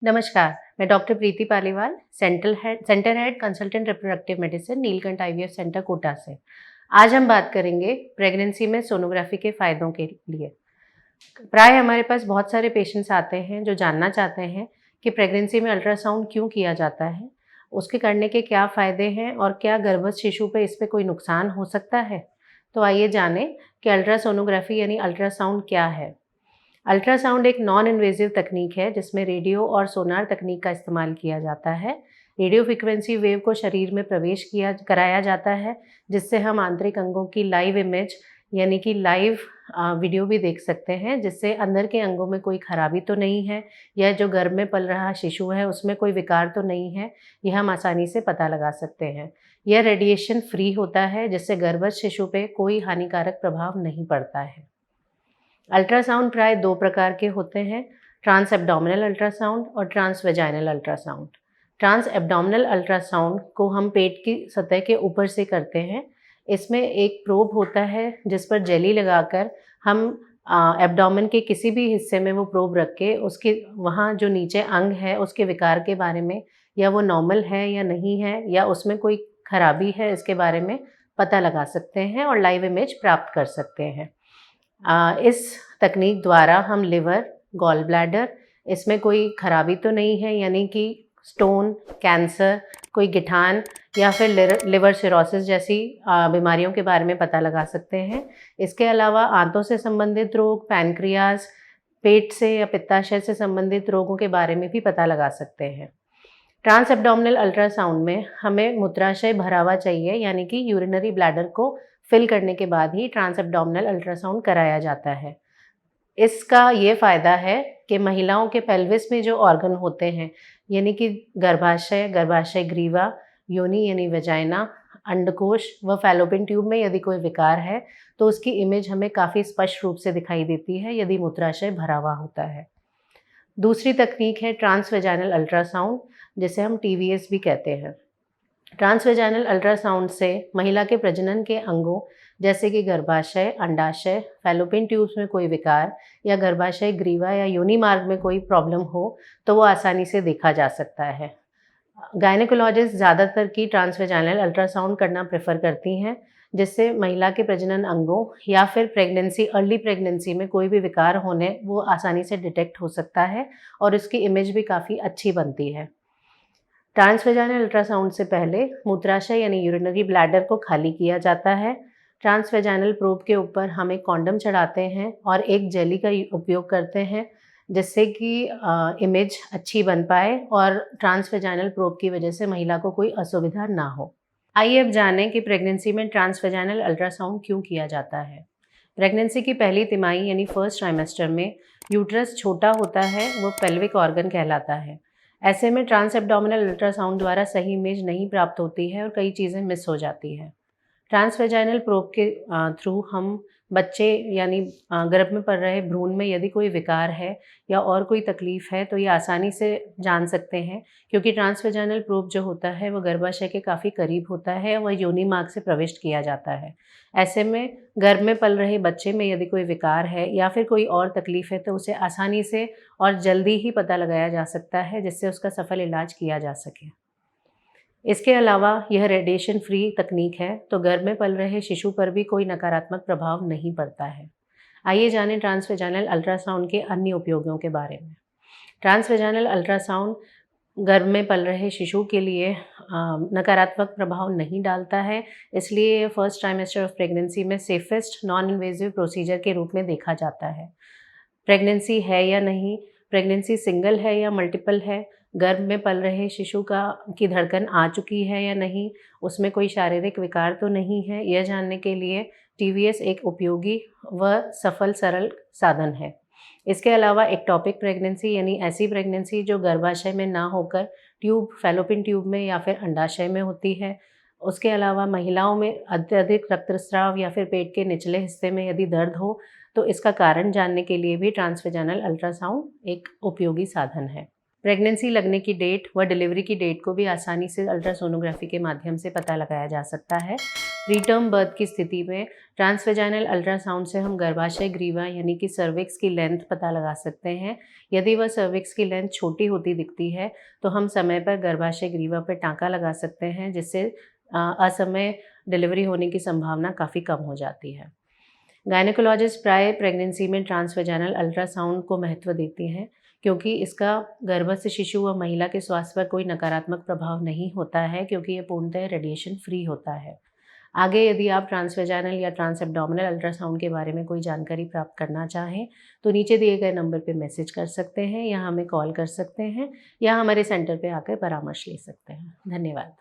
नमस्कार, मैं doctor Preeti Paliwal, center head consultant reproductive medicine Neelkanth IVF center Kota से। आज हम बात करेंगे प्रेगनेंसी में सोनोग्राफी के फ़ायदों के लिए। प्राय हमारे पास बहुत सारे पेशेंट्स आते हैं जो जानना चाहते हैं कि प्रेगनेंसी में अल्ट्रासाउंड क्यों किया जाता है, उसके करने के क्या फ़ायदे हैं और क्या गर्भस्थ शिशु पे इस पे कोई नुकसान हो सकता है? तो आइए जानें कि अल्ट्रासोनोग्राफी यानी अल्ट्रासाउंड क्या है? अल्ट्रासाउंड एक नॉन इन्वेजिव तकनीक है जिसमें रेडियो और सोनार तकनीक का इस्तेमाल किया जाता है। रेडियो फ्रीक्वेंसी वेव को शरीर में प्रवेश किया कराया जाता है, जिससे हम आंतरिक अंगों की लाइव इमेज यानी कि लाइव वीडियो भी देख सकते हैं, जिससे अंदर के अंगों में कोई खराबी तो नहीं है या जो गर्भ में पल रहा शिशु है उसमें कोई विकार तो नहीं है, यह हम आसानी से पता लगा सकते हैं। यह रेडिएशन फ्री होता है, जिससे गर्भस्थ शिशु पे कोई हानिकारक प्रभाव नहीं पड़ता है। अल्ट्रासाउंड प्राय 2 प्रकार के होते हैं, ट्रांस एब्डोमिनल अल्ट्रासाउंड और trans vaginal ultrasound. Trans abdominal ultrasound को हम पेट की सतह के ऊपर से करते हैं। इसमें एक प्रोब होता है जिस पर जेली लगाकर हम एब्डोमेन के किसी भी हिस्से में वो प्रोब रख के उसके वहाँ जो नीचे अंग है उसके विकार के बारे में, या वो नॉर्मल है या नहीं है या उसमें कोई खराबी है, इसके बारे में पता लगा सकते हैं और लाइव इमेज प्राप्त कर सकते हैं। इस तकनीक द्वारा हम लिवर, गॉल ब्लैडर, इसमें कोई खराबी तो नहीं है यानी कि स्टोन, कैंसर, कोई गिठान या फिर लिवर सिरोसिस जैसी बीमारियों के बारे में पता लगा सकते हैं। इसके अलावा आंतों से संबंधित रोग, पैनक्रियाज, पेट से या पित्ताशय से संबंधित रोगों के बारे में भी पता लगा सकते हैं। ट्रांस एब्डोमिनल अल्ट्रासाउंड में हमें मूत्राशय भरा हुआ चाहिए, यानी कि यूरिनरी ब्लैडर को फिल करने के बाद ही ट्रांस एब्डोमिनल अल्ट्रासाउंड कराया जाता है। इसका ये फ़ायदा है कि महिलाओं के पेल्विस में जो ऑर्गन होते हैं, यानी कि गर्भाशय, गर्भाशय ग्रीवा, योनि यानी वेजाइना, अंडकोश व फैलोपियन ट्यूब में यदि कोई विकार है, तो उसकी इमेज हमें काफ़ी स्पष्ट रूप से दिखाई देती है यदि मूत्राशय भरा हुआ होता है। दूसरी तकनीक है ट्रांस वेजाइनल अल्ट्रासाउंड, जिसे हम टीवीएस भी कहते हैं। ट्रांस वेजाइनल अल्ट्रासाउंड से महिला के प्रजनन के अंगों जैसे कि गर्भाशय, अंडाशय, फैलोपियन ट्यूब्स में कोई विकार या गर्भाशय ग्रीवा या योनि मार्ग में कोई प्रॉब्लम हो, तो वो आसानी से देखा जा सकता है। गायनेकोलॉजिस्ट ज़्यादातर की ट्रांस वेजाइनल अल्ट्रासाउंड करना प्रेफर करती हैं, जिससे महिला के प्रजनन अंगों या फिर अर्ली प्रेगनेंसी में कोई भी विकार होने वो आसानी से डिटेक्ट हो सकता है और उसकी इमेज भी काफ़ी अच्छी बनती है। ट्रांसवेजाइनल अल्ट्रासाउंड से पहले मूत्राशय यानी यूरिनरी ब्लैडर को खाली किया जाता है। ट्रांसवेजाइनल प्रोब के ऊपर हम एक कॉन्डम चढ़ाते हैं और एक जेली का उपयोग करते हैं, जिससे कि इमेज अच्छी बन पाए और ट्रांसवेजाइनल प्रोब की वजह से महिला को कोई असुविधा ना हो। आइए अब जानें कि प्रेगनेंसी में ट्रांसवेजाइनल अल्ट्रासाउंड क्यों किया जाता है। प्रेगनेंसी की पहली तिमाही यानी फर्स्ट ट्राइमेस्टर में यूट्रस छोटा होता है, वो पेल्विक ऑर्गन कहलाता है। ऐसे में ट्रांस एब्डोमिनल अल्ट्रासाउंड द्वारा सही इमेज नहीं प्राप्त होती है और कई चीज़ें मिस हो जाती है। ट्रांसवेजाइनल प्रोब के थ्रू हम बच्चे यानी गर्भ में पल रहे भ्रूण में यदि कोई विकार है या और कोई तकलीफ़ है, तो ये आसानी से जान सकते हैं, क्योंकि ट्रांसवेजाइनल प्रोब जो होता है वो गर्भाशय के काफ़ी करीब होता है, वह योनि मार्ग से प्रविष्ट किया जाता है। ऐसे में गर्भ में पल रहे बच्चे में यदि कोई विकार है या फिर कोई और तकलीफ़ है, तो उसे आसानी से और जल्दी ही पता लगाया जा सकता है, जिससे उसका सफल इलाज किया जा सके। इसके अलावा यह रेडिएशन फ्री तकनीक है, तो गर्भ में पल रहे शिशु पर भी कोई नकारात्मक प्रभाव नहीं पड़ता है। आइए जानें ट्रांसवेजाइनल अल्ट्रासाउंड के अन्य उपयोगों के बारे में। ट्रांसवेजाइनल अल्ट्रासाउंड गर्भ में पल रहे शिशु के लिए नकारात्मक प्रभाव नहीं डालता है, इसलिए फर्स्ट ट्राइमेस्टर ऑफ प्रेगनेंसी में सेफेस्ट नॉन इन्वेजिव प्रोसीजर के रूप में देखा जाता है। प्रेगनेंसी है या नहीं, प्रेगनेंसी सिंगल है या मल्टीपल है, गर्भ में पल रहे शिशु की धड़कन आ चुकी है या नहीं, उसमें कोई शारीरिक विकार तो नहीं है, यह जानने के लिए टीवीएस एक उपयोगी व सफल सरल साधन है। इसके अलावा एक्टोपिक प्रेगनेंसी यानी ऐसी प्रेगनेंसी जो गर्भाशय में ना होकर फैलोपियन ट्यूब में या फिर अंडाशय में होती है। उसके अलावा महिलाओं में अत्यधिक रक्तस्राव या फिर पेट के निचले हिस्से में यदि दर्द हो, तो इसका कारण जानने के लिए भी ट्रांसवेजाइनल अल्ट्रासाउंड एक उपयोगी साधन है। प्रेगनेंसी लगने की डेट व डिलीवरी की डेट को भी आसानी से अल्ट्रासोनोग्राफी के माध्यम से पता लगाया जा सकता है। प्रीटर्म बर्थ की स्थिति में ट्रांसवेजाइनल अल्ट्रासाउंड से हम गर्भाशय ग्रीवा यानी कि सर्विक्स की लेंथ पता लगा सकते हैं। यदि वह सर्विक्स की लेंथ छोटी होती दिखती है तो हम समय पर गर्भाशय ग्रीवा पर टाँका लगा सकते हैं, जिससे असमय डिलीवरी होने की संभावना काफ़ी कम हो जाती है। गायनेकोलॉजिस्ट प्राय प्रेगनेंसी में ट्रांसवेजाइनल अल्ट्रासाउंड को महत्व देती हैं, क्योंकि इसका गर्भस्थ शिशु व महिला के स्वास्थ्य पर कोई नकारात्मक प्रभाव नहीं होता है, क्योंकि ये पूर्णतः रेडिएशन फ्री होता है। आगे यदि आप ट्रांसवेजाइनल या ट्रांस एब्डोमिनल अल्ट्रासाउंड के बारे में कोई जानकारी प्राप्त करना चाहें तो नीचे दिए गए नंबर पर मैसेज कर सकते हैं या हमें कॉल कर सकते हैं या हमारे सेंटर पे आकर परामर्श ले सकते हैं। धन्यवाद।